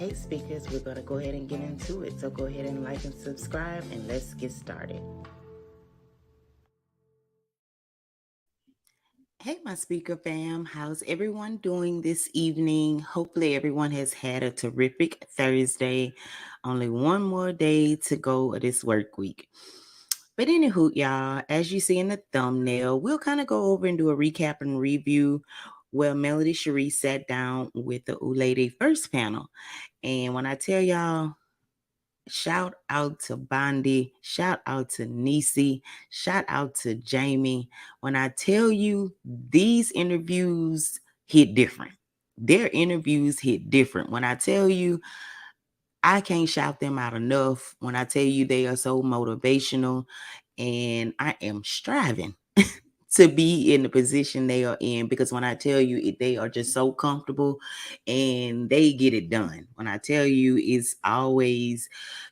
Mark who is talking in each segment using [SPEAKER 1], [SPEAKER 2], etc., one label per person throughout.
[SPEAKER 1] Hey speakers, we're going to go ahead and get into it. So go ahead and like and subscribe and let's get started. Hey, my speaker fam, how's everyone doing this evening? Hopefully, everyone has had a terrific Thursday. Only one more day to go of this work week. But anywho, y'all, as you see in the thumbnail, we'll kind of go over and do a recap and review. Well, Melody Cherie sat down with the Lady First panel. And when I tell y'all, shout out to Bondi, shout out to Niecy, shout out to Jamie. When I tell you these interviews hit different, their interviews hit different. When I tell you, I can't shout them out enough. When I tell you they are so motivational, and I am striving to be in the position they are in, because when I tell you they are just so comfortable and they get it done. When I tell you, it's always,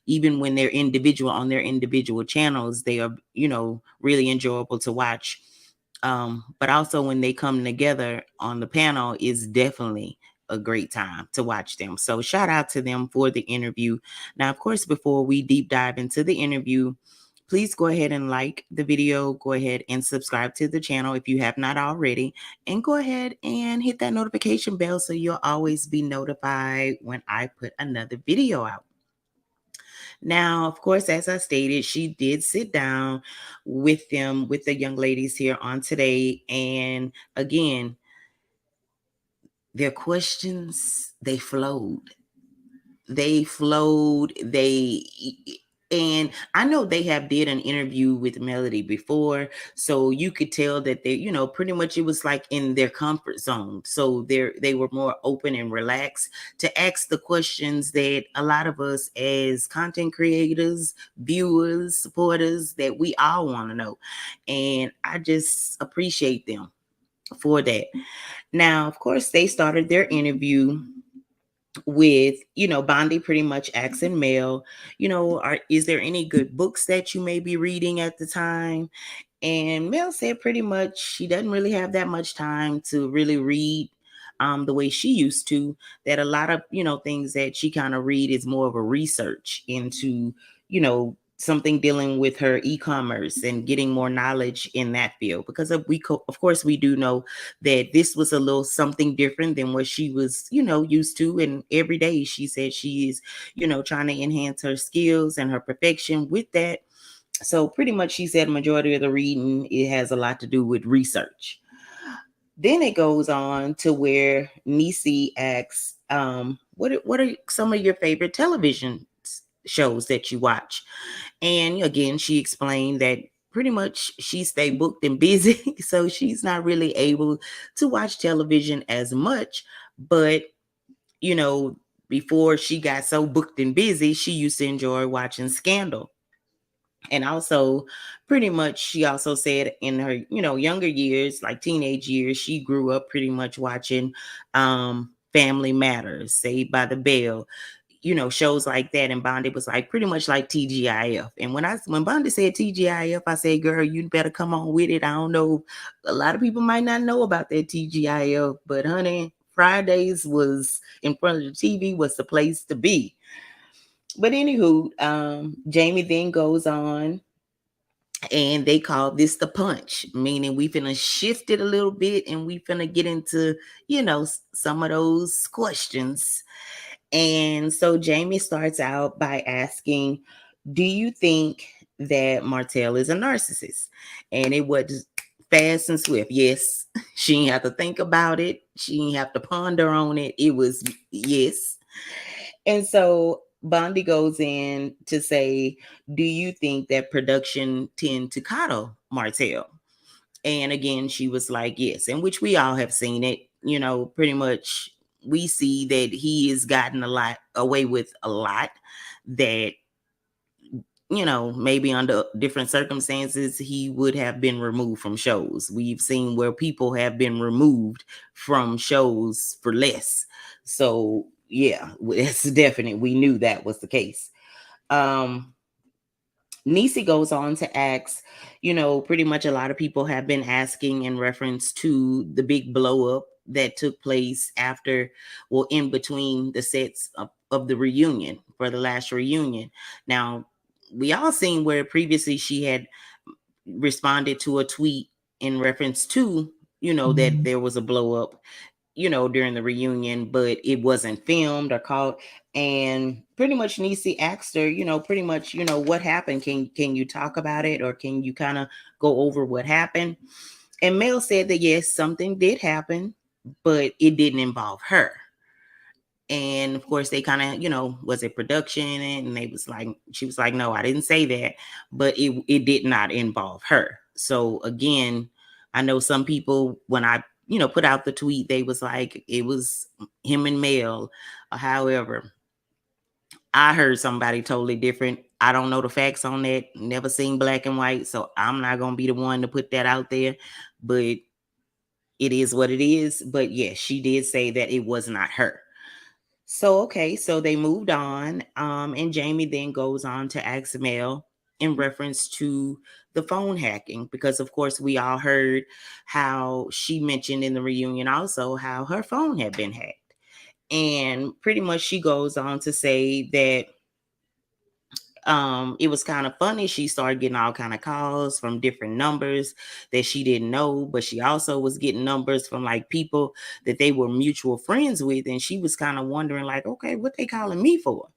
[SPEAKER 1] even when they're individual on their individual channels, they are, really enjoyable to watch. But also when they come together on the panel, is definitely a great time to watch them. So shout out to them for the interview. Now, of course, before we deep dive into the interview, please go ahead and like the video. Go ahead and subscribe to the channel if you have not already. And go ahead and hit that notification bell so you'll always be notified when I put another video out. Now, of course, as I stated, she did sit down with them, with the young ladies here on today. And again, their questions, they flowed. And I know they have did an interview with Melody before, so you could tell that they, pretty much it was like in their comfort zone. So they were more open and relaxed to ask the questions that a lot of us as content creators, viewers, supporters, that we all want to know. And I just appreciate them for that. Now, of course, they started their interview with, Bondi pretty much asking Mel, is there any good books that you may be reading at the time? And Mel said pretty much she doesn't really have that much time to really read the way she used to, that a lot of, things that she kind of read is more of a research into, something dealing with her e-commerce and getting more knowledge in that field, because of course we do know that this was a little something different than what she was, used to. And every day she said she is, trying to enhance her skills and her perfection with that. So pretty much she said majority of the reading, it has a lot to do with research. Then it goes on to where Niecy asks, what are some of your favorite television shows that you watch? And again, she explained that pretty much she stay booked and busy, so she's not really able to watch television as much. But, before she got so booked and busy, she used to enjoy watching Scandal. And also, pretty much, she also said in her, younger years, like teenage years, she grew up pretty much watching Family Matters, Saved by the Bell, shows like that. And Bondi was like pretty much like TGIF. And when Bondi said TGIF, I said, girl, you better come on with it. I don't know, a lot of people might not know about that TGIF, but honey, Fridays was in front of the TV was the place to be. But anywho, Jamie then goes on, and they call this the punch, meaning we finna shift it a little bit and we finna get into, some of those questions. And so Jamie starts out by asking, do you think that Martel is a narcissist? And it was fast and swift. Yes. She didn't have to think about it. She didn't have to ponder on it. It was yes. And so Bondi goes in to say, do you think that production tend to coddle Martel? And again, she was like, yes, in which we all have seen it, pretty much we see that he has gotten a lot away with a lot that, maybe under different circumstances, he would have been removed from shows. We've seen where people have been removed from shows for less. So yeah, it's definite. We knew that was the case. Niecy goes on to ask, pretty much a lot of people have been asking in reference to the big blow up that took place after, well, in between the sets of the reunion, for the last reunion. Now, we all seen where previously she had responded to a tweet in reference to, that there was a blow up, during the reunion, but it wasn't filmed or caught. And pretty much Niecy asked her, pretty much, what happened? Can you talk about it, or can you kind of go over what happened? And Mel said that yes, something did happen, but it didn't involve her. And of course they kind of, was it production? And she was like, no, I didn't say that, but it did not involve her. So again, I know some people, when I, put out the tweet, they was like, it was him and Mel. However, I heard somebody totally different. I don't know the facts on that. Never seen black and white. So I'm not going to be the one to put that out there, but it is what it is. But yes, she did say that it was not her. So, okay, so they moved on. And Jamie then goes on to ask Mel in reference to the phone hacking, because of course we all heard how she mentioned in the reunion also how her phone had been hacked. And pretty much she goes on to say that it was kind of funny. She started getting all kind of calls from different numbers that she didn't know, but she also was getting numbers from like people that they were mutual friends with, and she was kind of wondering like, okay, what they calling me for?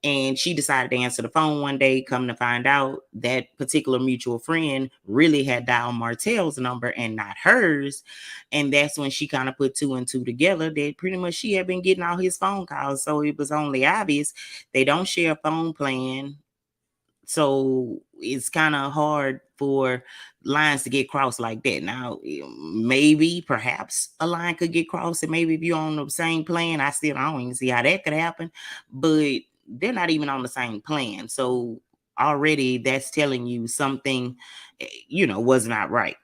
[SPEAKER 1] And she decided to answer the phone one day. Come to find out, that particular mutual friend really had dialed Martel's number and not hers. And that's when she kind of put two and two together, that pretty much she had been getting all his phone calls. So it was only obvious they don't share a phone plan. So it's kind of hard for lines to get crossed like that. Now, maybe perhaps a line could get crossed, and maybe if you're on the same plan, I don't even see how that could happen. But they're not even on the same plan. So already that's telling you something, was not right.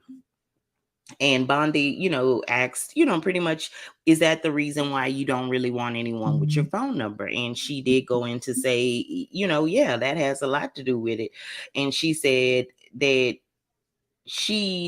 [SPEAKER 1] And Bondi, asked, pretty much, is that the reason why you don't really want anyone with your phone number? And she did go in to say, yeah, that has a lot to do with it. And she said that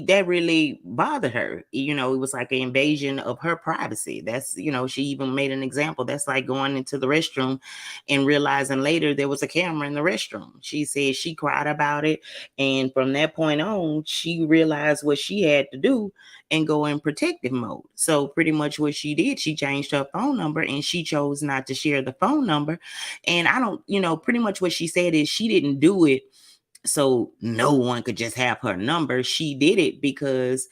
[SPEAKER 1] that really bothered her. It was like an invasion of her privacy. That's, she even made an example. That's like going into the restroom and realizing later there was a camera in the restroom. She said she cried about it. And from that point on, she realized what she had to do and go in protective mode. So pretty much what she did, she changed her phone number and she chose not to share the phone number. And I don't, pretty much what she said is she didn't do it so no one could just have her number. She did it because,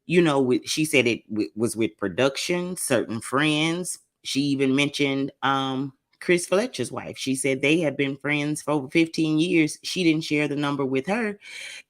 [SPEAKER 1] she said it was with production, certain friends. She even mentioned Chris Fletcher's wife. She said they had been friends for over 15 years. She didn't share the number with her,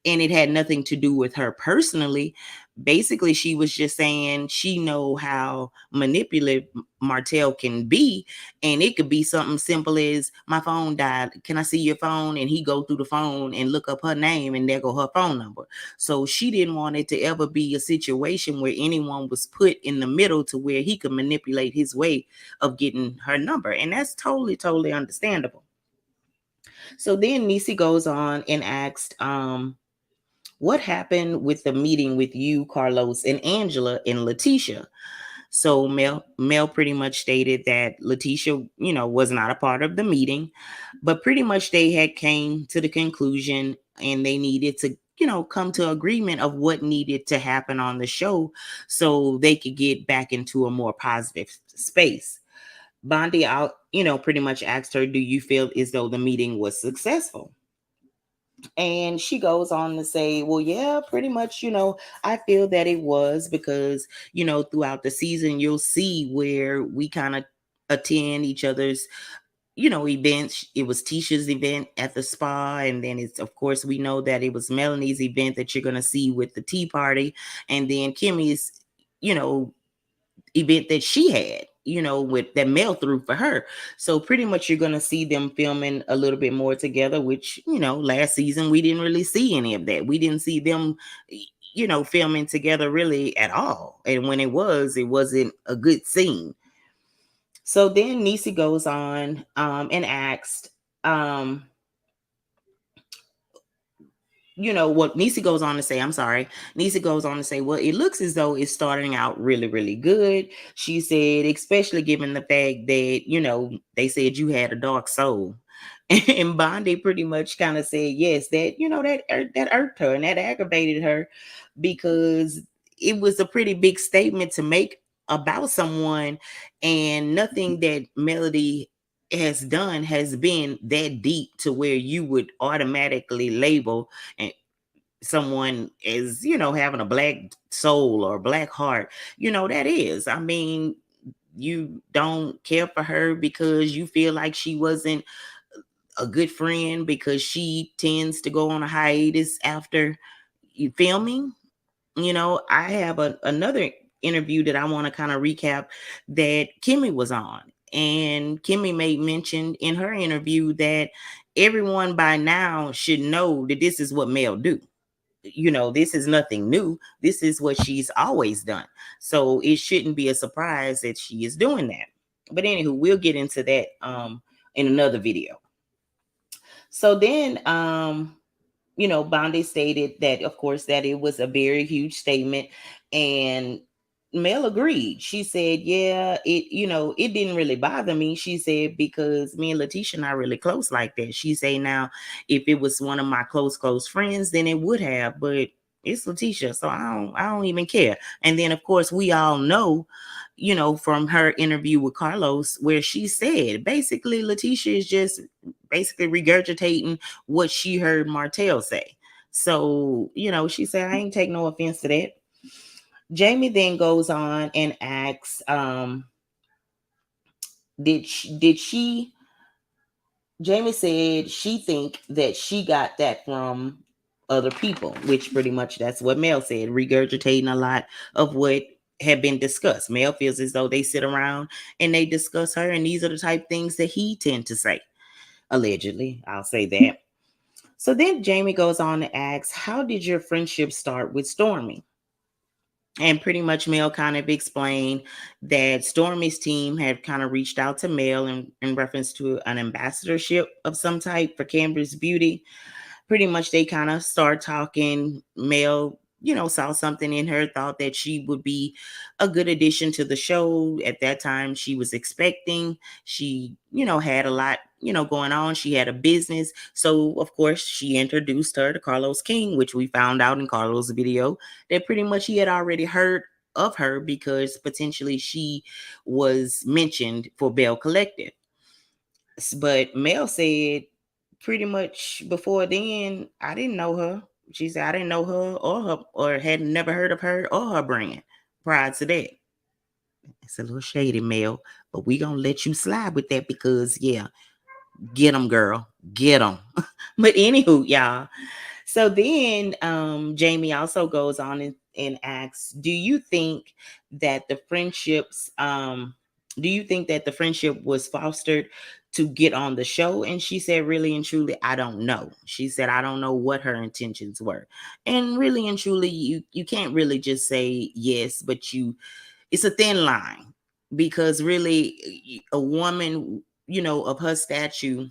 [SPEAKER 1] and it had nothing to do with her personally. Basically, she was just saying she know how manipulative Martel can be, and it could be something simple as my phone died. Can I see your phone? And he go through the phone and look up her name, and there go her phone number. So she didn't want it to ever be a situation where anyone was put in the middle to where he could manipulate his way of getting her number, and that's totally, totally understandable. So then Niecy goes on and asked, what happened with the meeting with you, Carlos, and Angela and Letitia? So Mel pretty much stated that Letitia, was not a part of the meeting, but pretty much they had came to the conclusion and they needed to, come to agreement of what needed to happen on the show so they could get back into a more positive space. Bondi out, pretty much asked her, do you feel as though the meeting was successful? And she goes on to say, well, yeah, pretty much, I feel that it was because, throughout the season, you'll see where we kind of attend each other's, events. It was Tisha's event at the spa. And then it's, of course, we know that it was Melanie's event that you're going to see with the tea party. And then Kimmy's, event that she had, with that mail through for her. So pretty much you're going to see them filming a little bit more together, which, last season we didn't really see any of that. We didn't see them, filming together really at all. And when it wasn't a good scene. So then Niecy goes on and asked, what Nisi goes on to say, I'm sorry. Nisi goes on to say, well, it looks as though it's starting out really, really good. She said, especially given the fact that, they said you had a dark soul. And Bondi pretty much kind of said, yes, that, that irked her and that aggravated her because it was a pretty big statement to make about someone, and nothing that Melody has done has been that deep to where you would automatically label and someone as having a black soul or black heart. That is, I mean, you don't care for her because you feel like she wasn't a good friend because she tends to go on a hiatus after you filming. I have another interview that I want to kind of recap that Kimmy was on. And Kimmy made mention in her interview that everyone by now should know that this is what Mel do. This is nothing new. This is what she's always done. So it shouldn't be a surprise that she is doing that. But anywho, we'll get into that in another video. So then Bondi stated that, of course, that it was a very huge statement, and Mel agreed. She said, yeah, it didn't really bother me. She said, because me and Letitia not really close like that. She said, now, if it was one of my close friends, then it would have, but it's Letitia, so I don't even care. And then, of course, we all know, from her interview with Carlos, where she said, basically, Letitia is just basically regurgitating what she heard Martel say. So, she said, I ain't take no offense to that. Jamie then goes on and asks, did she, Jamie said she think that she got that from other people, which pretty much that's what Mel said, regurgitating a lot of what had been discussed. Mel feels as though they sit around and they discuss her, and these are the type things that he tend to say. Allegedly, I'll say that. So then Jamie goes on to ask, how did your friendship start with Stormy? And pretty much Mel kind of explained that Stormy's team had kind of reached out to Mel in reference to an ambassadorship of some type for Cambridge Beauty. Pretty much they kind of start talking. Mel, saw something in her, thought that she would be a good addition to the show. At that time, she was expecting. She, had a lot, going on. She had a business. So, of course, she introduced her to Carlos King, which we found out in Carlos' video that pretty much he had already heard of her because potentially she was mentioned for Bell Collective. But Mel said pretty much before then, I didn't know her. She said I didn't know her or had never heard of her or her brand prior to that. It's a little shady, Mel, but we gonna let you slide with that because yeah, get them, girl, get them. But anywho, y'all. So then Jamie also goes on and asks, do you think that the friendship was fostered to get on the show? And she said, really and truly, I don't know. She said, I don't know what her intentions were. And really and truly, you can't really just say yes, but it's a thin line because really a woman, of her stature,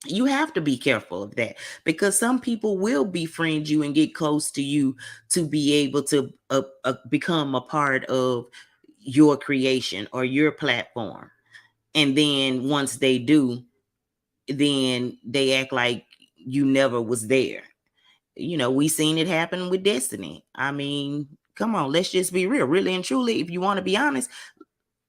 [SPEAKER 1] you have to be careful of that because some people will befriend you and get close to you to be able to become a part of your creation or your platform. And then once they do, then they act like you never was there. We seen it happen with Destiny. I mean, come on, let's just be real. Really and truly, if you want to be honest,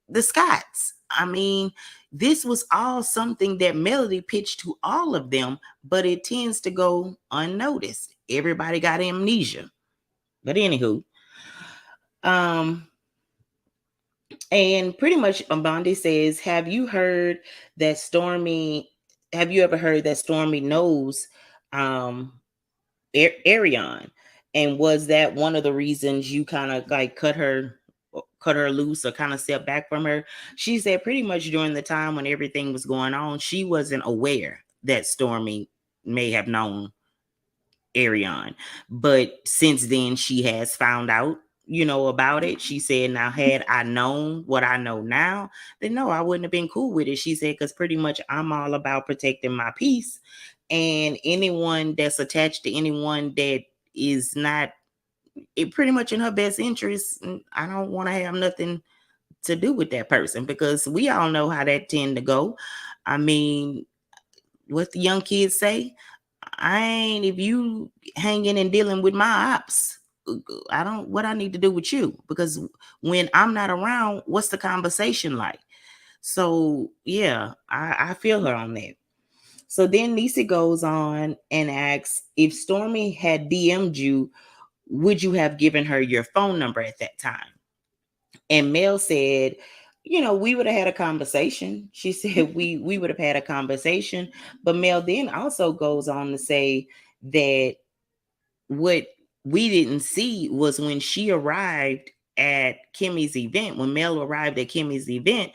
[SPEAKER 1] the Scotts. I mean, this was all something that Melody pitched to all of them, but it tends to go unnoticed. Everybody got amnesia. But anywho, and pretty much Bondi says, have you ever heard that Stormy knows Arion? And was that one of the reasons you kind of like cut her loose or kind of step back from her? She said pretty much during the time when everything was going on, she wasn't aware that Stormy may have known Arion. But since then, she has found out, about it. She said, now, had I known what I know now, then no, I wouldn't have been cool with it. She said, because pretty much I'm all about protecting my peace. And anyone that's attached to anyone that is not it pretty much in her best interest, I don't want to have nothing to do with that person, because we all know how that tend to go. I mean, what the young kids say, I ain't, if you hanging and dealing with my ops, I don't, what I need to do with you, because when I'm not around, what's the conversation like? So yeah, I feel her on that. So then Nisi goes on and asks, if Stormy had DM'd you, would you have given her your phone number at that time? And Mel said, we would have had a conversation. She said we would have had a conversation. But Mel then also goes on to say that what we didn't see was when she arrived at Kimmy's event, when Mel arrived at Kimmy's event,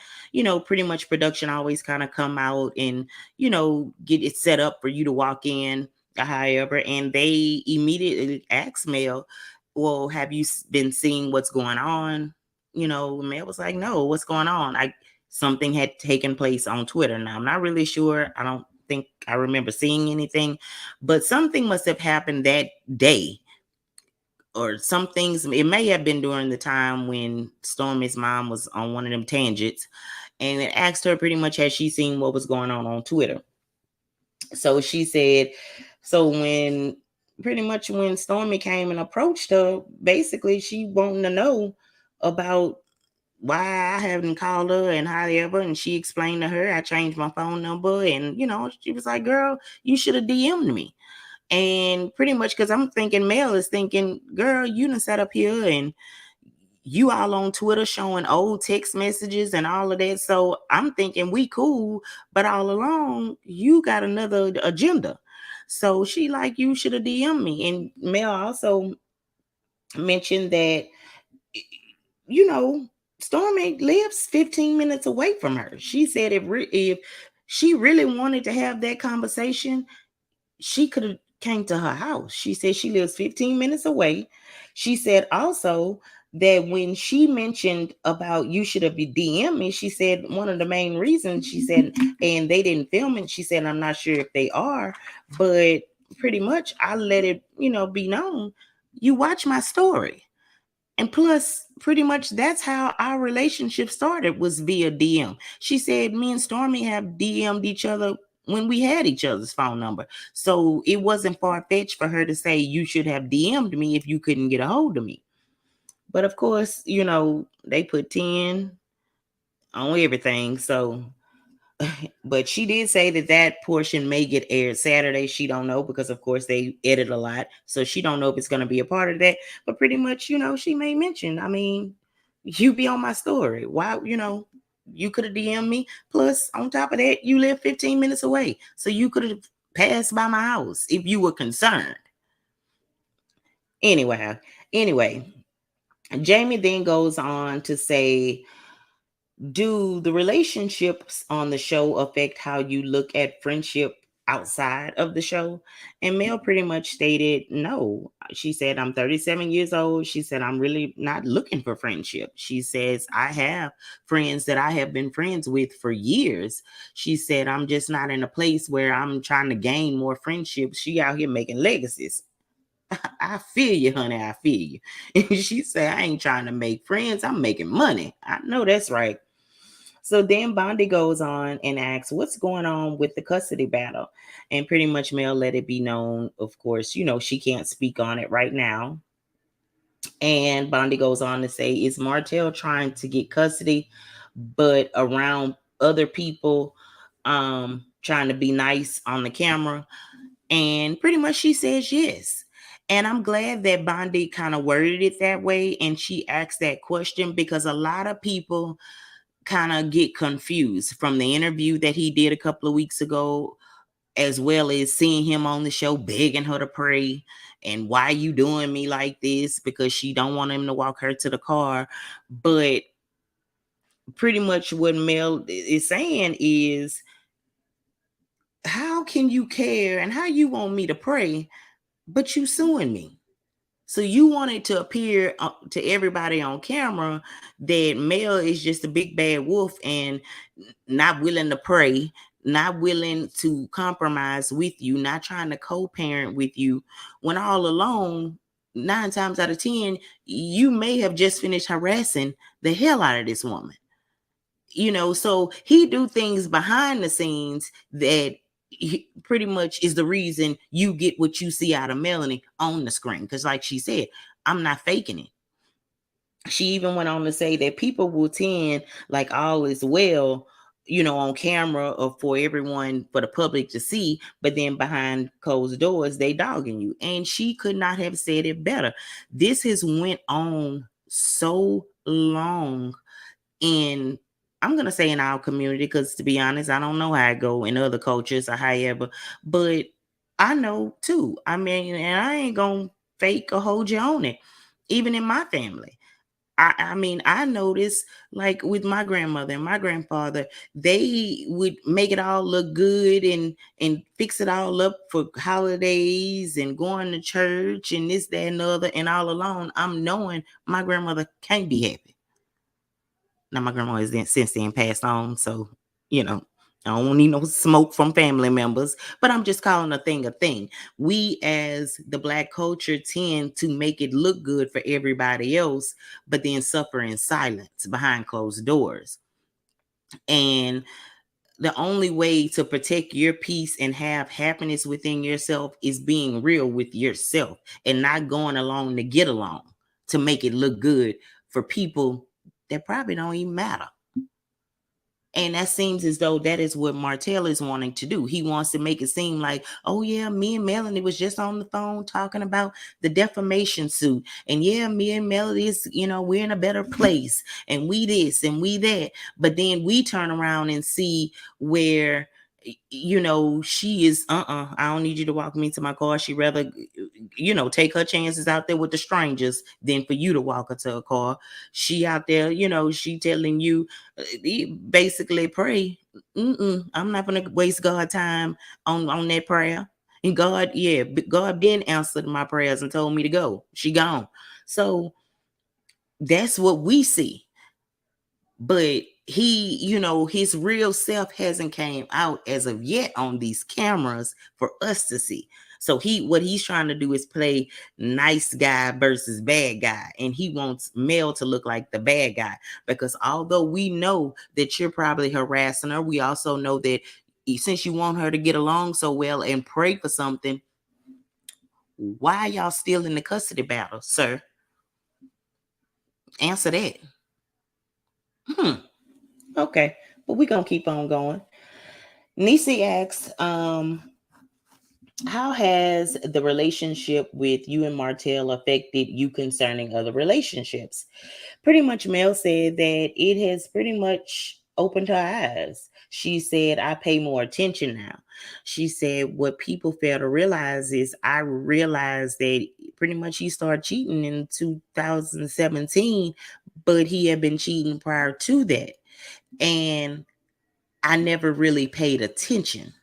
[SPEAKER 1] pretty much production always kind of come out and, get it set up for you to walk in, however, and they immediately asked Mel, well, have you been seeing what's going on? Mel was like, no, what's going on? Something had taken place on Twitter. Now, I'm not really sure. I don't think I remember seeing anything, but something must have happened that day, or some things. It may have been during the time when Stormy's mom was on one of them tangents, and it asked her pretty much, has she seen what was going on Twitter? So she said, so when Stormy came and approached her, basically she wanted to know about why I haven't called her and however, and she explained to her I changed my phone number, and she was like, girl, you should have DM'd me. And pretty much, because I'm thinking Mel is thinking, girl, you done sat up here and you all on Twitter showing old text messages and all of that. So I'm thinking we cool, but all along you got another agenda. So she like, you should have DM'd me. And Mel also mentioned that, Stormy lives 15 minutes away from her. She said if she really wanted to have that conversation, she could have came to her house. She said she lives 15 minutes away. She said also that when she mentioned about you should have DM me, she said one of the main reasons, she said, and they didn't film it, she said, I'm not sure if they are, but pretty much I let it, be known, you watch my story. And plus, pretty much that's how our relationship started, was via DM. She said me and Stormy have DM'd each other when we had each other's phone number. So it wasn't far-fetched for her to say you should have DM'd me if you couldn't get a hold of me. But of course, they put 10 on everything. So but she did say that portion may get aired Saturday. She don't know, because of course they edit a lot, so she don't know if it's going to be a part of that. But pretty much, she may mention, I mean, you be on my story, why, you could have DM'd me. Plus, on top of that, you live 15 minutes away, so you could have passed by my house if you were concerned. Anyway, Jamie then goes on to say, do the relationships on the show affect how you look at friendship outside of the show? And Mel pretty much stated no. She said, I'm 37 years old. She said, I'm really not looking for friendship. She says, I have friends that I have been friends with for years. She said, I'm just not in a place where I'm trying to gain more friendships. She out here making legacies. I feel you, honey. I feel you. And she said, I ain't trying to make friends. I'm making money. I know that's right. So then Bondi goes on and asks, what's going on with the custody battle? And pretty much Mel let it be known, of course, she can't speak on it right now. And Bondi goes on to say, is Martel trying to get custody, but around other people, trying to be nice on the camera? And pretty much she says yes. And I'm glad that Bondi kind of worded it that way. And she asked that question because a lot of people kind of get confused from the interview that he did a couple of weeks ago, as well as seeing him on the show begging her to pray and why you doing me like this, because she don't want him to walk her to the car. But pretty much what Mel is saying is, how can you care and how you want me to pray, but you suing me? So you want it to appear to everybody on camera that Mel is just a big bad wolf and not willing to pray, not willing to compromise with you, not trying to co-parent with you, when all alone, 9 times out of 10, you may have just finished harassing the hell out of this woman. So he do things behind the scenes that pretty much is the reason you get what you see out of Melanie on the screen. Because like she said, I'm not faking it. She even went on to say that people will tend like all is well, on camera or for everyone, for the public to see, but then behind closed doors, they dogging you. And she could not have said it better. This has went on so long in, I'm going to say in our community, because to be honest, I don't know how it go in other cultures or however, but I know too. I mean, and I ain't going to fake or hold you on it. Even in my family. I mean, I noticed like with my grandmother and my grandfather, they would make it all look good and fix it all up for holidays and going to church and this, that, and the other. And all alone, I'm knowing my grandmother can't be happy. Now my grandma is since then passed on, so I don't need no smoke from family members, but I'm just calling a thing a thing. We as the Black culture tend to make it look good for everybody else, but then suffer in silence behind closed doors. And the only way to protect your peace and have happiness within yourself is being real with yourself and not going along to get along to make it look good for people that probably don't even matter. And that seems as though that is what Martel is wanting to do. He wants to make it seem like, oh yeah, me and Melanie was just on the phone talking about the defamation suit. And yeah, me and Melanie is, we're in a better place. And we this and we that. But then we turn around and see where, she is, I don't need you to walk me to my car. She rather, take her chances out there with the strangers than for you to walk her to a car. She out there, she telling you, basically pray. I'm not going to waste God time on that prayer. And God been answered my prayers and told me to go. She gone. So that's what we see. But he, his real self hasn't came out as of yet on these cameras for us to see. So what he's trying to do is play nice guy versus bad guy. And he wants Mel to look like the bad guy, because although we know that you're probably harassing her, we also know that since you want her to get along so well and pray for something, why y'all still in the custody battle, sir? Answer that. Okay, but we're gonna keep on going. Nisi asks, how has the relationship with you and Martel affected you concerning other relationships? Pretty much Mel said that it has pretty much opened her eyes. She said, I pay more attention now. She said, what people fail to realize is I realized that pretty much he started cheating in 2017, but he had been cheating prior to that. And I never really paid attention.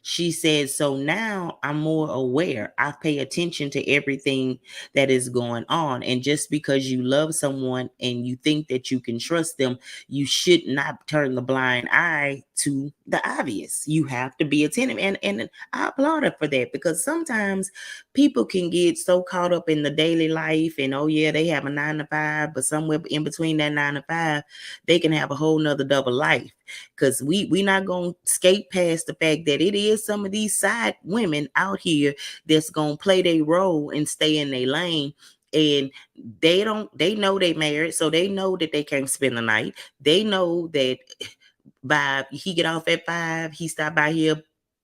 [SPEAKER 1] She said, so now I'm more aware. I pay attention to everything that is going on. And just because you love someone and you think that you can trust them, you should not turn the blind eye to the obvious. You have to be attentive. And I applaud her for that, because sometimes people can get so caught up in the daily life and, oh yeah, they have a 9 to 5, but somewhere in between that 9 to 5, they can have a whole nother double life. Because we not going to skate past the fact that it is some of these side women out here that's going to play their role and stay in their lane. And they know they married, so they know that they can't spend the night. They know that by he get off at 5, he stopped by here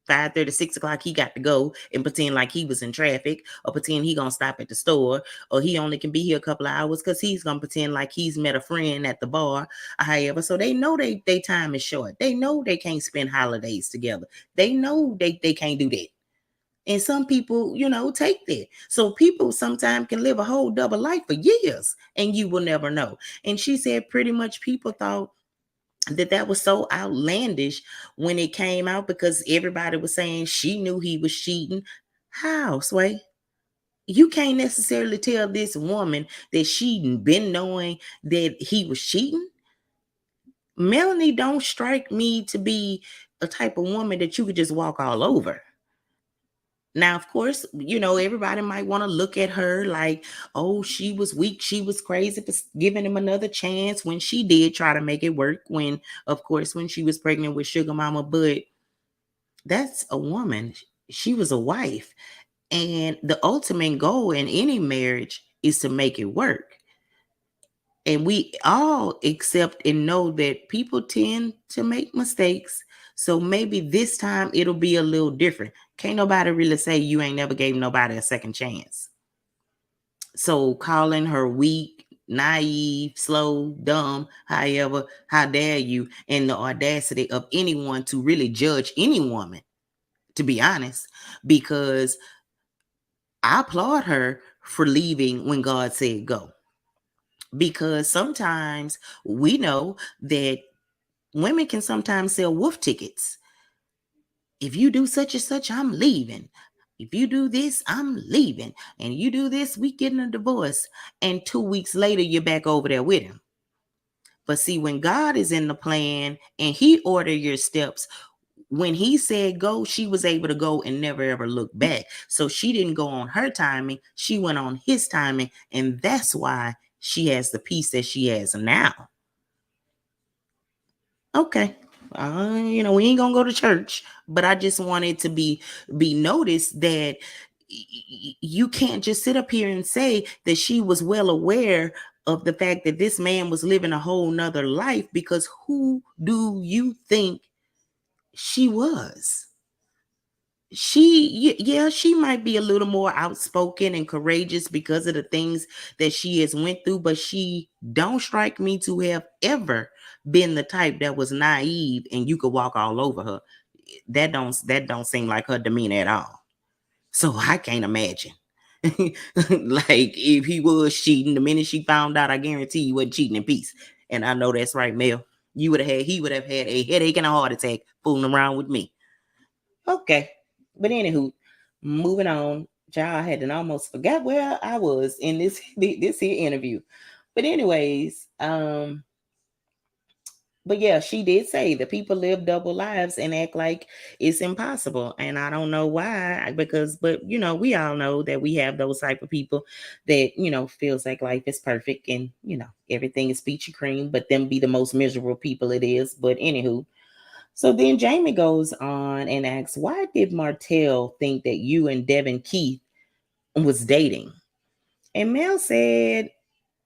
[SPEAKER 1] 5:30, 6 o'clock, he got to go and pretend like he was in traffic, or pretend he gonna stop at the store, or he only can be here a couple of hours because he's gonna pretend like he's met a friend at the bar, or however. So they know they time is short. They know they can't spend holidays together. They know they can't do that. And some people, take that. So people sometimes can live a whole double life for years and you will never know. And she said pretty much people thought that was so outlandish when it came out, because everybody was saying she knew he was cheating. How, Sway? You can't necessarily tell this woman that she been knowing that he was cheating. Melanie don't strike me to be a type of woman that you could just walk all over. Now, of course, everybody might want to look at her like, oh, she was weak. She was crazy for giving him another chance when she did try to make it work. Of course, when she was pregnant with Sugar Mama. But that's a woman. She was a wife. And the ultimate goal in any marriage is to make it work. And we all accept and know that people tend to make mistakes. So maybe this time it'll be a little different. Can't nobody really say you ain't never gave nobody a second chance. So calling her weak, naive, slow, dumb, however, how dare you, and the audacity of anyone to really judge any woman, to be honest, because I applaud her for leaving when God said go. Because sometimes we know that women can sometimes sell wolf tickets. If you do such and such, I'm leaving. If you do this, I'm leaving. And you do this, we getting a divorce. And 2 weeks later, you're back over there with him. But see, when God is in the plan and he ordered your steps, when he said go, she was able to go and never ever look back. So she didn't go on her timing. She went on his timing. And that's why she has the peace that she has now. Okay. We ain't gonna go to church, but I just wanted to be noticed that you can't just sit up here and say that she was well aware of the fact that this man was living a whole nother life, because who do you think she was? She might be a little more outspoken and courageous because of the things that she has went through, but she don't strike me to have ever been the type that was naive and you could walk all over her. That don't seem like her demeanor at all. So I can't imagine. Like, if he was cheating, the minute she found out, I guarantee he wasn't cheating in peace. And I know that's right, Mel. He would have had a headache and a heart attack fooling around with me. Okay. But anywho, moving on. Child, I had almost forgot where I was in this here interview. But anyways, but yeah, she did say that people live double lives and act like it's impossible. And I don't know why, but we all know that we have those type of people that, feels like life is perfect and, everything is peachy cream, but them be the most miserable people it is. But anywho, so then Jamie goes on and asks, why did Martel think that you and Devin Keith was dating? And Mel said,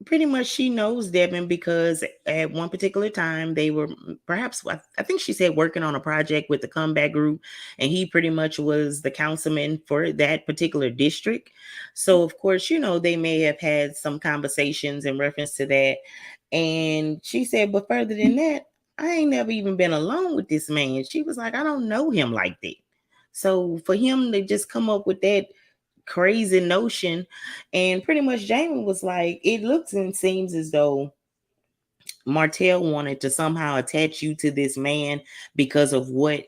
[SPEAKER 1] pretty much she knows Devin because at one particular time they were perhaps, I think she said, working on a project with the comeback group, and he pretty much was the councilman for that particular district. So of course, they may have had some conversations in reference to that. And she said, but further than that, I ain't never even been alone with this man. She was like, I don't know him like that. So for him to just come up with that crazy notion, and pretty much Jamie was like, it looks and seems as though Martel wanted to somehow attach you to this man because of what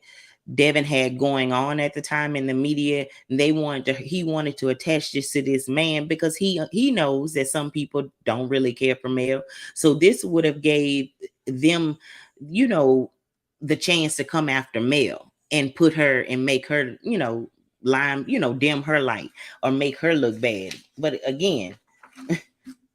[SPEAKER 1] Devin had going on at the time in the media. He wanted to attach this to this man because he knows that some people don't really care for Mel. So this would have gave them, the chance to come after Mel and put her and make her, dim her light or make her look bad. But again,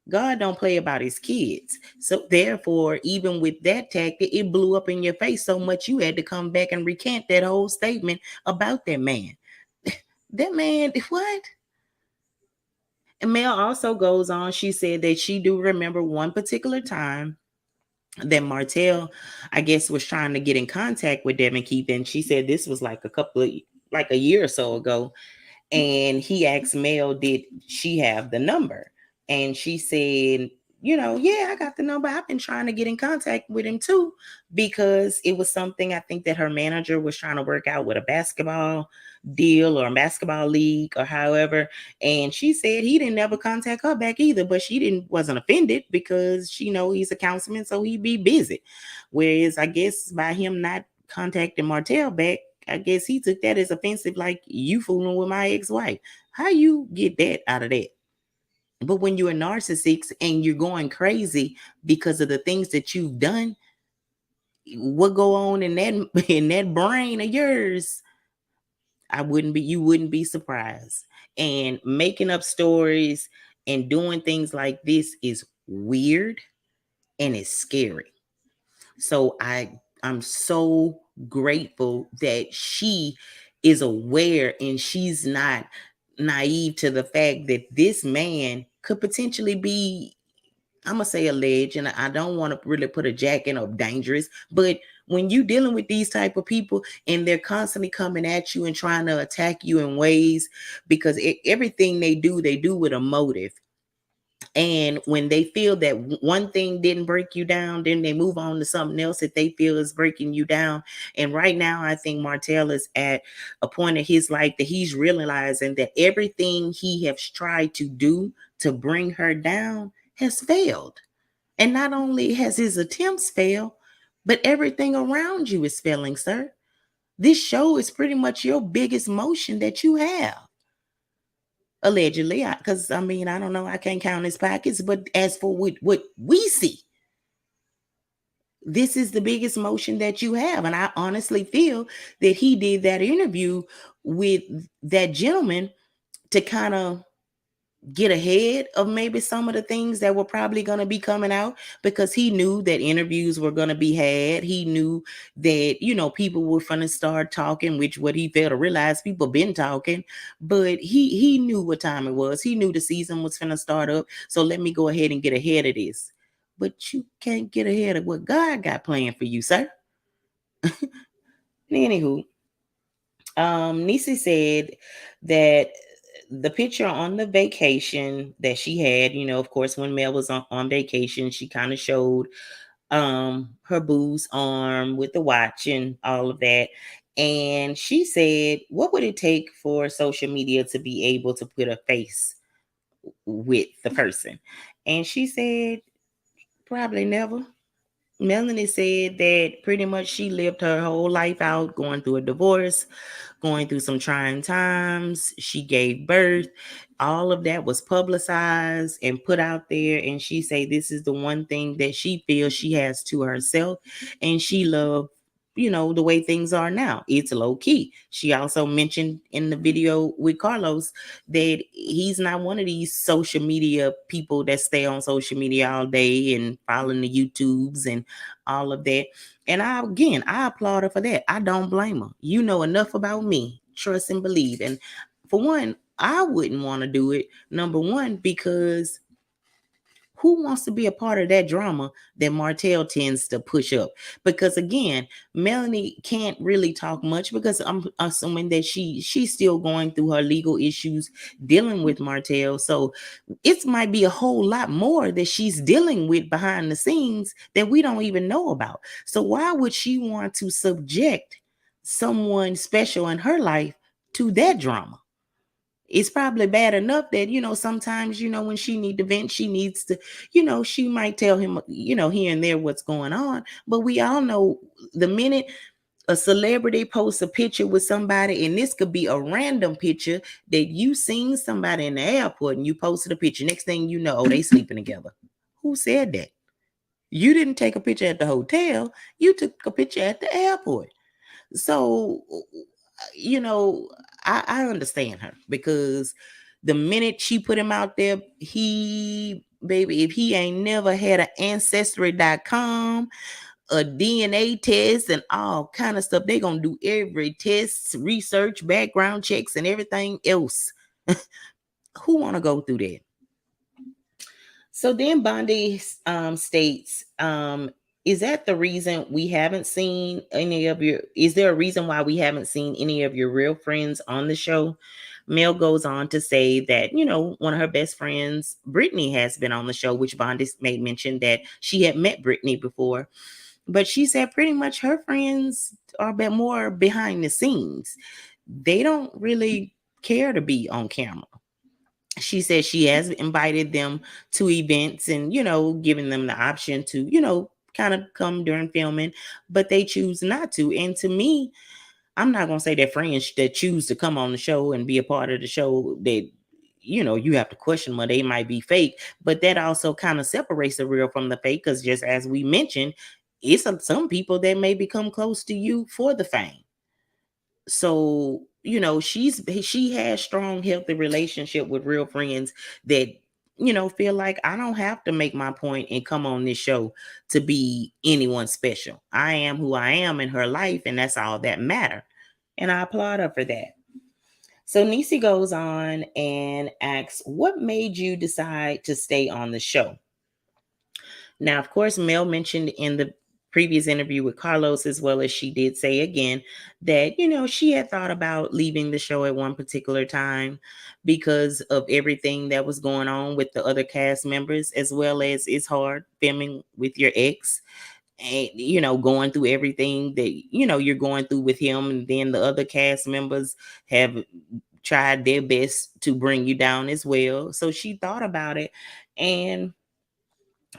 [SPEAKER 1] God don't play about his kids. So therefore, even with that tactic, it blew up in your face so much you had to come back and recant that whole statement about that man. That man, what? And Mel also goes on. She said that she do remember one particular time that Martel, I guess, was trying to get in contact with Devin Keith. And she said this was like a year or so ago. And he asked Mel, did she have the number? And she said, yeah, I got the number. I've been trying to get in contact with him too, because it was something I think that her manager was trying to work out with a basketball deal or a basketball league or however. And she said he didn't ever contact her back either, but she wasn't offended because she know he's a councilman, so he'd be busy. Whereas I guess by him not contacting Martel back, I guess he took that as offensive, like, you fooling with my ex-wife. How you get that out of that? But when you're a narcissist and you're going crazy because of the things that you've done, what go on in that brain of yours, you wouldn't be surprised. And making up stories and doing things like this is weird and it's scary. So I'm so grateful that she is aware and she's not naive to the fact that this man could potentially be, I'm gonna say alleged, and I don't want to really put a jack in of dangerous, but when you dealing with these type of people and they're constantly coming at you and trying to attack you in ways, because everything they do with a motive. And when they feel that one thing didn't break you down, then they move on to something else that they feel is breaking you down. And right now, I think Martel is at a point in his life that he's realizing that everything he has tried to do to bring her down has failed. And not only has his attempts failed, but everything around you is failing, sir. This show is pretty much your biggest motion that you have. Allegedly, because I mean, I don't know, I can't count his pockets, but as for what we see, this is the biggest motion that you have. And I honestly feel that he did that interview with that gentleman to kind of get ahead of maybe some of the things that were probably going to be coming out, because he knew that interviews were going to be had. He knew that, people were going to start talking, which what he failed to realize, people been talking, but he knew what time it was. He knew the season was going to start up. So let me go ahead and get ahead of this. But you can't get ahead of what God got planned for you, sir. Anywho, Nisi said that the picture on the vacation that she had, of course, when Mel was on vacation, she kind of showed her boo's arm with the watch and all of that. And she said, what would it take for social media to be able to put a face with the person? And she said, probably never. Melanie said that pretty much she lived her whole life out going through a divorce, going through some trying times. She gave birth. All of that was publicized and put out there. And she said this is the one thing that she feels she has to herself. And she loved, the way things are now. It's low key. She also mentioned in the video with Carlos that he's not one of these social media people that stay on social media all day and following the YouTubes and all of that. And I applaud her for that. I don't blame her. You know enough about me. Trust and believe. And for one, I wouldn't want to do it. Number one, because who wants to be a part of that drama that Martel tends to push up? Because again, Melanie can't really talk much because I'm assuming that she's still going through her legal issues dealing with Martel. So it might be a whole lot more that she's dealing with behind the scenes that we don't even know about. So why would she want to subject someone special in her life to that drama? It's probably bad enough that, sometimes, when she need to vent, she needs to, she might tell him, here and there what's going on. But we all know the minute a celebrity posts a picture with somebody, and this could be a random picture that you seen somebody in the airport and you posted a picture. Next thing you know, they sleeping together. Who said that? You didn't take a picture at the hotel. You took a picture at the airport. So, I understand her, because the minute she put him out there, baby, if he ain't never had an ancestry.com, a DNA test and all kind of stuff, they gonna do every test, research, background checks, and everything else. Who want to go through that? So then Bondi states, is that the reason we haven't seen any of your, is there a reason why we haven't seen any of your real friends on the show? Mel goes on to say that, one of her best friends, Brittany, has been on the show, which Bondi made mention that she had met Brittany before. But she said pretty much her friends are a bit more behind the scenes. They don't really care to be on camera. She says she has invited them to events and, giving them the option to, kind of come during filming, but they choose not to. And to me, I'm not going to say that friends that choose to come on the show and be a part of the show that, you have to question whether they might be fake, but that also kind of separates the real from the fake. Because just as we mentioned, it's some people that may become close to you for the fame. So, she has strong, healthy relationship with real friends that, feel like I don't have to make my point and come on this show to be anyone special. I am who I am in her life, and that's all that matter. And I applaud her for that. So Niecy goes on and asks, what made you decide to stay on the show? Now, of course, Mel mentioned in the previous interview with Carlos, as well as she did say again, that, she had thought about leaving the show at one particular time because of everything that was going on with the other cast members, as well as it's hard filming with your ex and, going through everything that, you're going through with him. And then the other cast members have tried their best to bring you down as well. So she thought about it, and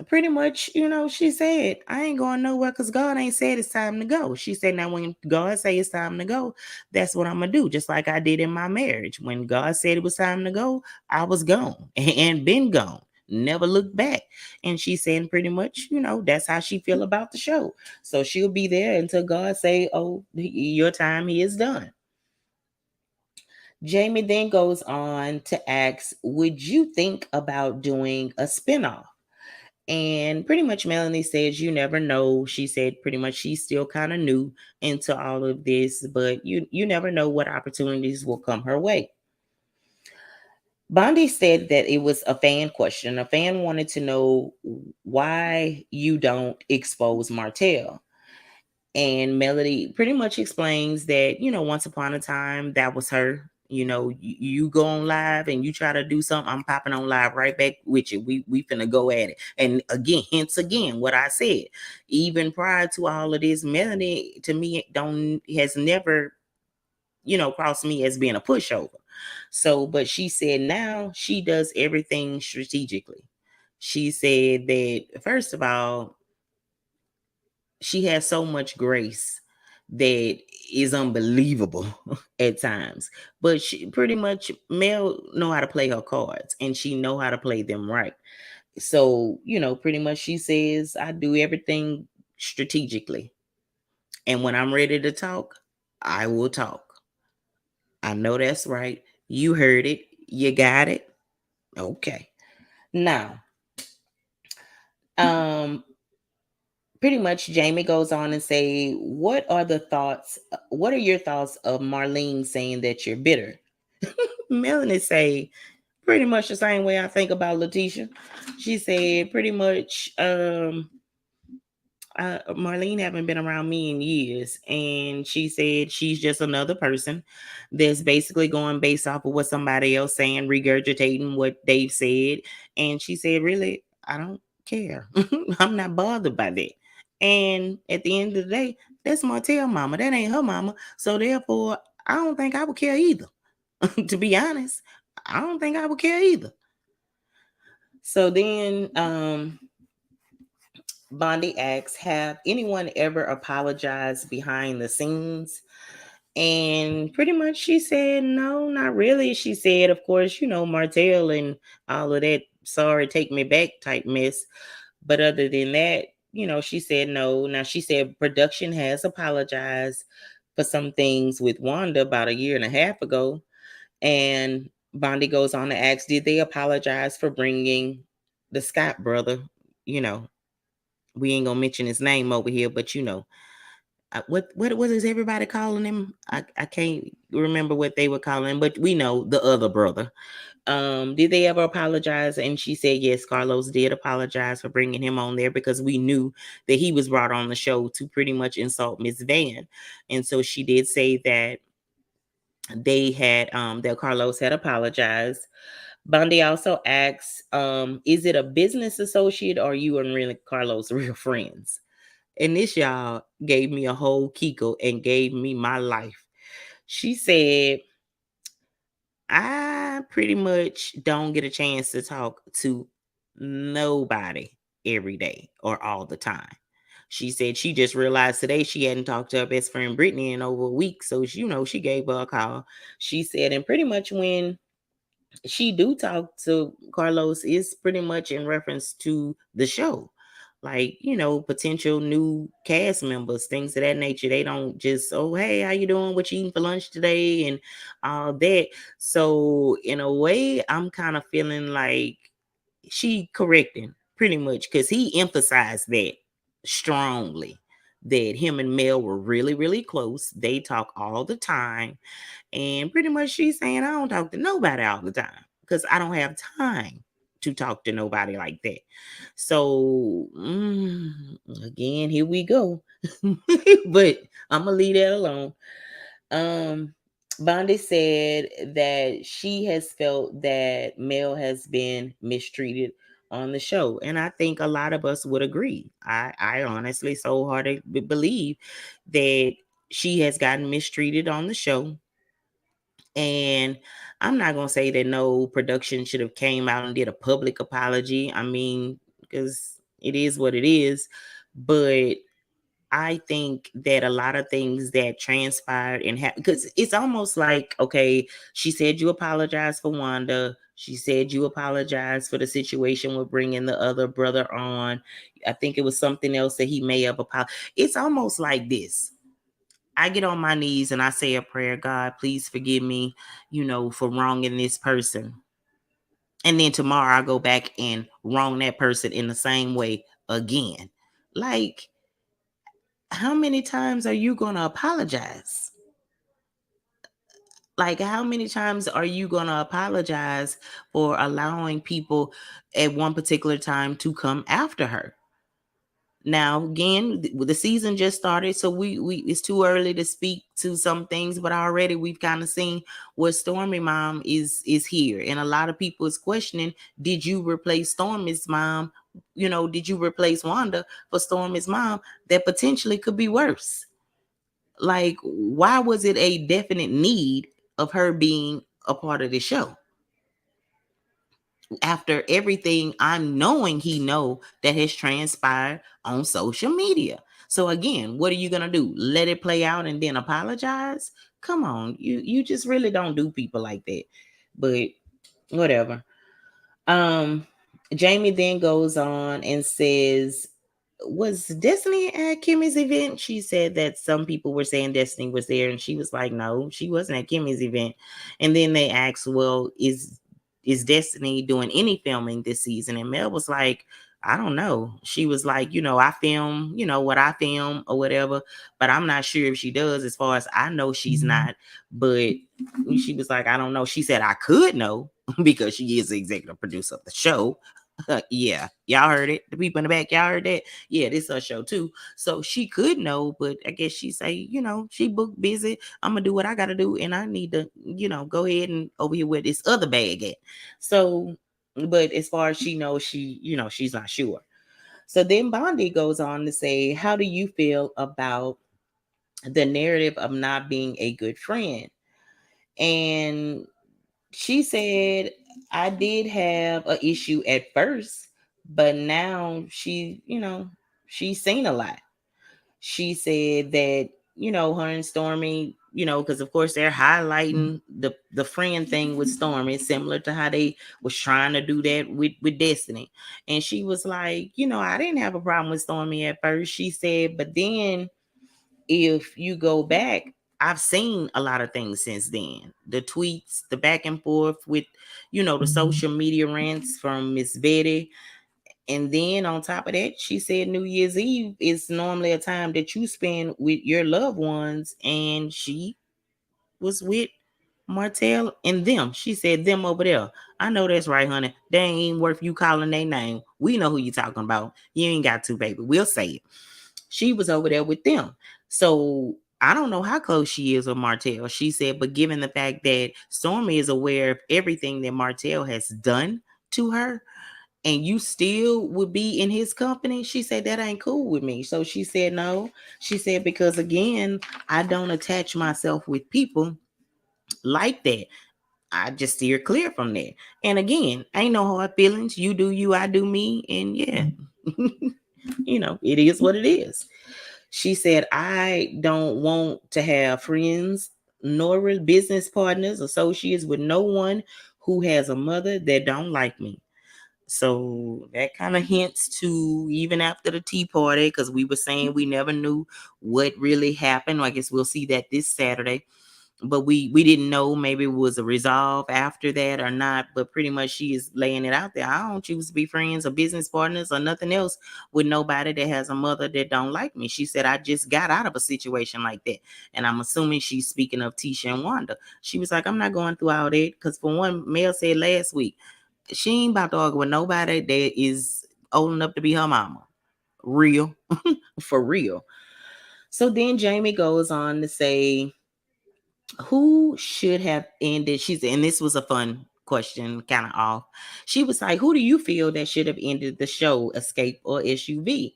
[SPEAKER 1] pretty much, she said, I ain't going nowhere because God ain't said it's time to go. She said, now when God say it's time to go, that's what I'm going to do. Just like I did in my marriage. When God said it was time to go, I was gone and been gone. Never looked back. And she said pretty much, that's how she feel about the show. So she'll be there until God say, oh, your time is done. Jamie then goes on to ask, would you think about doing a spinoff? And pretty much Melanie says, you never know. She said pretty much she's still kind of new into all of this, but you never know what opportunities will come her way. Bondi said that it was a fan question. A fan wanted to know why you don't expose Martel. And Melody pretty much explains that, once upon a time, that was her. You go on live and you try to do something, I'm popping on live right back with you. We finna go at it. And again, what I said, even prior to all of this, Melody to me has never, crossed me as being a pushover. So, but she said now she does everything strategically. She said that, first of all, she has so much grace that is unbelievable at times. But she pretty much, Mel know how to play her cards, and she know how to play them right. So, pretty much she says, I do everything strategically. And when I'm ready to talk, I will talk. I know that's right. You heard it. You got it. Okay. Now, pretty much Jamie goes on and say, what are your thoughts of Marlene saying that you're bitter? Melanie say pretty much the same way I think about Letitia. She said pretty much, Marlene haven't been around me in years, and she said she's just another person that's basically going based off of what somebody else saying, regurgitating what they've said. And she said, really, I don't care. I'm not bothered by that. And at the end of the day, that's Martell mama. That ain't her mama. So therefore, I don't think I would care either. To be honest, I don't think I would care either. So then Bondi asks, have anyone ever apologized behind the scenes? And pretty much she said, no, not really. She said, of course, Martell and all of that, sorry, take me back type mess. But other than that, she said no. Now she said production has apologized for some things with Wanda about a year and a half ago. And Bondi goes on to ask, did they apologize for bringing the Scott brother? We ain't gonna mention his name over here, but what is everybody calling him? I can't remember what they were calling him, but we know the other brother. Did they ever apologize? And she said yes, Carlos did apologize for bringing him on there because we knew that he was brought on the show to pretty much insult Miss Van. And so she did say that they had that Carlos had apologized. Bondi also asks, is it a business associate or you and really Carlos real friends? And this y'all gave me a whole Kiko and gave me my life. She said, I pretty much don't get a chance to talk to nobody every day or all the time. She said she just realized today she hadn't talked to her best friend Brittany in over a week. So, she gave her a call. She said, and pretty much when she do talk to Carlos is pretty much in reference to the show. like, potential new cast members, things of that nature. They don't just, oh, hey, how you doing? What you eating for lunch today? And all that. So in a way, I'm kind of feeling like she correcting pretty much, because he emphasized that strongly, that him and Mel were really, really close. They talk all the time. And pretty much she's saying, I don't talk to nobody all the time because I don't have time to talk to nobody like that. So, again, here we go. But I'm going to leave that alone. Bondi said that she has felt that Mel has been mistreated on the show. And I think a lot of us would agree. I honestly so hard to believe that she has gotten mistreated on the show. And I'm not gonna say that no production should have came out and did a public apology. I mean, because it is what it is. But I think that a lot of things that transpired and because it's almost like, okay, she said you apologize for Wanda. She said you apologize for the situation with bringing the other brother on. I think it was something else that he may have apologized. It's almost like this. I get on my knees and I say a prayer, God, please forgive me, for wronging this person. And then tomorrow I go back and wrong that person in the same way again. Like, how many times are you going to apologize? Like, how many times are you going to apologize for allowing people at one particular time to come after her? Now, again, the season just started, so we it's too early to speak to some things, but already we've kind of seen what Stormy mom is here, and a lot of people is questioning: did you replace Stormy's mom? Did you replace Wanda for Stormy's mom? That potentially could be worse. Like, why was it a definite need of her being a part of the show? After everything I'm knowing he know that has transpired on social media. So again, what are you gonna do? Let it play out and then apologize? Come on, you just really don't do people like that. But whatever. Um, Jamie then goes on and says, was Destiny at Kimmy's event? She said that some people were saying Destiny was there, and she was like, no, she wasn't at Kimmy's event. And then they asked, well, is Destiny doing any filming this season? And Mel was like, I don't know. She was like, I film, what I film or whatever, but I'm not sure if she does. As far as I know, she's not. But she was like, I don't know. She said, I could know because she is the executive producer of the show. Yeah, y'all heard it. The people in the back, y'all heard that. Yeah, this is her show too. So she could know, but I guess she say, she booked busy. I'm gonna do what I gotta do, and I need to, go ahead and over here where this other bag at. So, but as far as she knows, she's not sure. So then Bondi goes on to say, how do you feel about the narrative of not being a good friend? And she said, I did have an issue at first, but now she's seen a lot. She said that, her and Stormy, because of course they're highlighting the friend thing with Stormy, similar to how they was trying to do that with Destiny. And she was like, I didn't have a problem with Stormy at first. She said, but then if you go back, I've seen a lot of things since then. The tweets, the back and forth with, the social media rants from Miss Betty. And then on top of that, she said New Year's Eve is normally a time that you spend with your loved ones. And she was with Martel and them. She said them over there. I know that's right, honey. They ain't worth you calling their name. We know who you talking about. You ain't got to, baby. We'll say it. She was over there with them. So I don't know how close she is with Martel. She said, but given the fact that Stormy is aware of everything that Martel has done to her, and you still would be in his company, she said that ain't cool with me. So she said no. She said, because again, I don't attach myself with people like that. I just steer clear from that. And again, ain't no hard feelings. You do you, I do me. And yeah, it is what it is. She said, I don't want to have friends nor business partners, associates with no one who has a mother that don't like me. So that kind of hints to even after the tea party, because we were saying we never knew what really happened. I guess we'll see that this Saturday. But we didn't know, maybe it was a resolve after that or not. But pretty much she is laying it out there. I don't choose to be friends or business partners or nothing else with nobody that has a mother that don't like me. She said, I just got out of a situation like that. And I'm assuming she's speaking of Tisha and Wanda. She was like, I'm not going through all that. Because for one, Mel said last week, she ain't about to argue with nobody that is old enough to be her mama. Real. For real. So then Jamie goes on to say, who should have ended? And this was a fun question, kind of off. She was like, who do you feel that should have ended the show, Escape or SUV?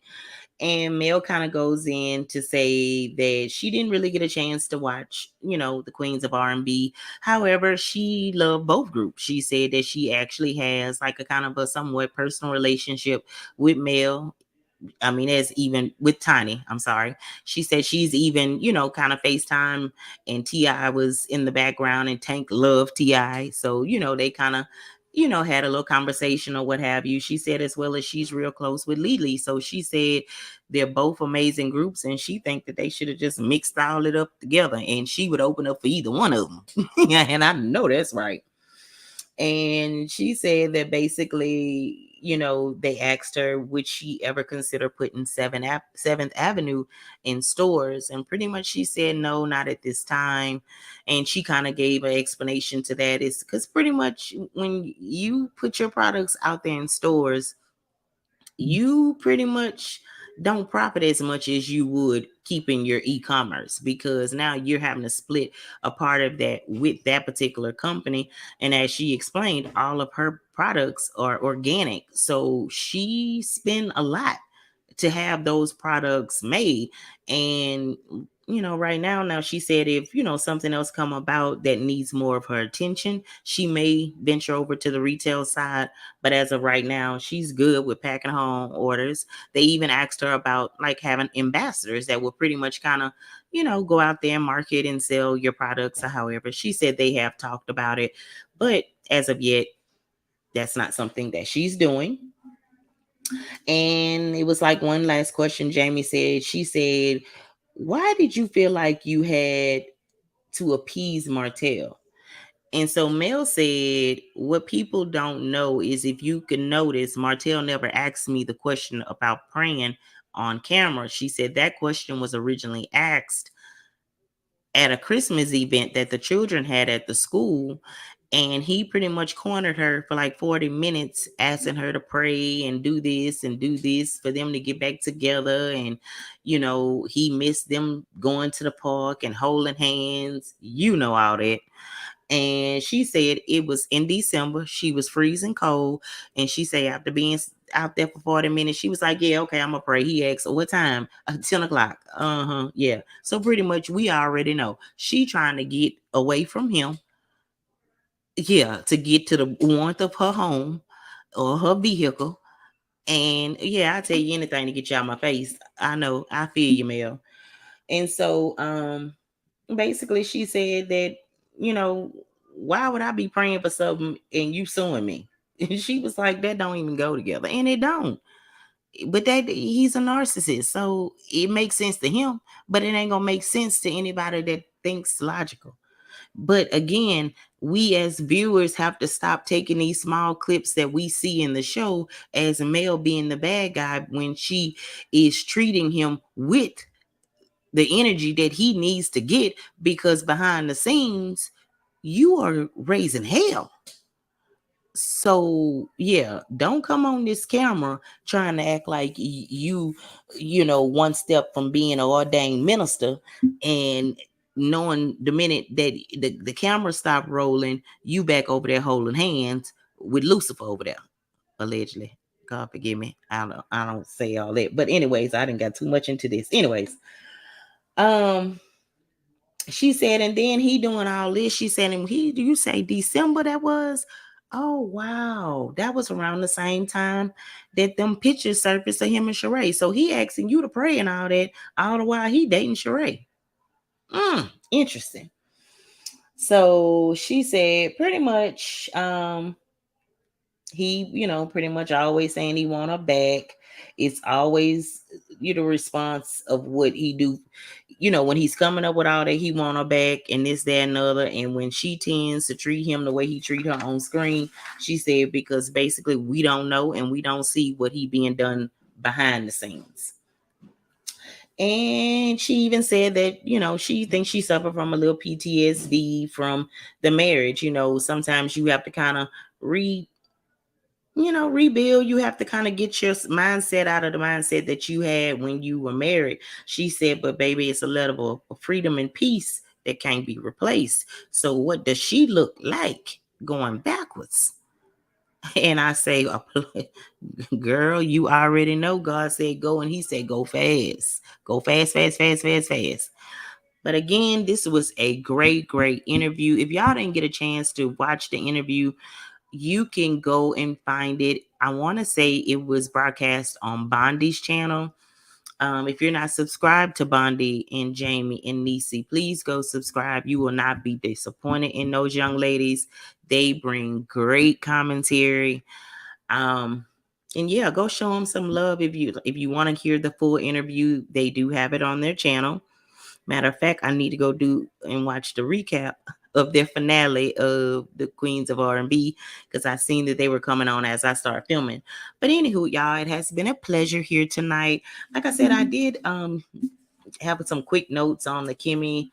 [SPEAKER 1] And Mel kind of goes in to say that she didn't really get a chance to watch, the Queens of R&B. However, she loved both groups. She said that she actually has like a kind of a somewhat personal relationship with Mel. I mean, as even with Tiny, I'm sorry. She said she's even, kind of FaceTime, and T.I. was in the background, and Tank loved T.I. So, they kind of, had a little conversation or what have you. She said as well as she's real close with Lily. So she said they're both amazing groups, and she think that they should have just mixed all it up together, and she would open up for either one of them. And I know that's right. And she said that basically, they asked her, would she ever consider putting 7th Avenue in stores? And pretty much she said, no, not at this time. And she kind of gave an explanation to that. It's because pretty much when you put your products out there in stores, you pretty much don't profit as much as you would keeping your e-commerce, because now you're having to split a part of that with that particular company. And as she explained, all of her products are organic, so she spent a lot to have those products made. And right now she said if something else come about that needs more of her attention, she may venture over to the retail side. But as of right now, she's good with packing home orders. They even asked her about like having ambassadors that will pretty much kind of go out there and market and sell your products, or however. She said they have talked about it, but as of yet, that's not something that she's doing. And it was like one last question Jamie said. She said, why did you feel like you had to appease Martel? And so Mel said, what people don't know is, if you can notice, Martel never asked me the question about praying on camera. She said that question was originally asked at a Christmas event that the children had at the school. And he pretty much cornered her for like 40 minutes, asking her to pray and do this for them to get back together. And, he missed them going to the park and holding hands, all that. And she said it was in December. She was freezing cold. And she said after being out there for 40 minutes, she was like, yeah, okay, I'm going to pray. He asked, what time? 10 o'clock. Yeah. So pretty much we already know. She trying to get away from him. Yeah, to get to the warmth of her home or her vehicle. And yeah, I tell you anything to get you out of my face. I know. I feel you, Mel. And so basically she said that, why would I be praying for something and you suing me? And she was like, that don't even go together. And it don't. But that he's a narcissist. So it makes sense to him, but it ain't gonna make sense to anybody that thinks logical. But again, we as viewers have to stop taking these small clips that we see in the show as Mel being the bad guy, when she is treating him with the energy that he needs to get, because behind the scenes, you are raising hell. So yeah, don't come on this camera trying to act like one step from being an ordained minister, and knowing the minute that the camera stopped rolling, you back over there holding hands with Lucifer over there, allegedly. God forgive me. I don't say all that. But anyways, I didn't got too much into this. Anyways, she said, and then he doing all this. She said, and do you say December that was? Oh, wow. That was around the same time that them pictures surfaced of him and Sheree. So he asking you to pray and all that, all the while he dating Sheree. Interesting. So she said pretty much, he, pretty much always saying he want her back. It's always, response of what he do. When he's coming up with all that, he want her back and this, that, and other. And when she tends to treat him the way he treat her on screen, she said, because basically we don't know and we don't see what he being done behind the scenes. And she even said that, she thinks she suffered from a little PTSD from the marriage. Sometimes you have to kind of rebuild. You have to kind of get your mindset out of the mindset that you had when you were married. She said, but baby, it's a level of freedom and peace that can't be replaced. So what does she look like going backwards? And I say, girl, you already know God said go, and he said go fast. Go fast, fast, fast, fast, fast. But again, this was a great, great interview. If y'all didn't get a chance to watch the interview, you can go and find it. I want to say it was broadcast on Bondi's channel. If you're not subscribed to Bondi and Jamie and Nisi, please go subscribe. You will not be disappointed in those young ladies. They bring great commentary. And yeah, go show them some love. If you want to hear the full interview, they do have it on their channel. Matter of fact, I need to go do and watch the recap of their finale of the Queens of R&B, because I seen that they were coming on as I started filming. But anywho, y'all, it has been a pleasure here tonight. Like I said, I did have some quick notes on the Kimmy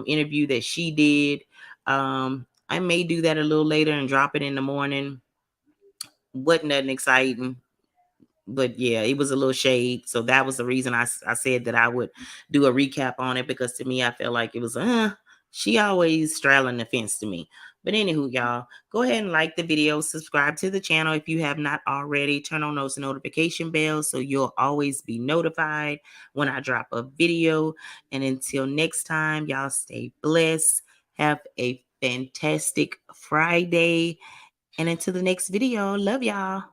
[SPEAKER 1] interview that she did. I may do that a little later and drop it in the morning. Wasn't nothing exciting, but yeah, it was a little shade. So that was the reason I said that I would do a recap on it, because to me, I felt like it was, she always straddling the fence to me. But anywho, y'all, go ahead and like the video, subscribe to the channel if you have not already, turn on those notification bells so you'll always be notified when I drop a video. And until next time, y'all stay blessed. Have a fantastic Friday. And until the next video, love y'all.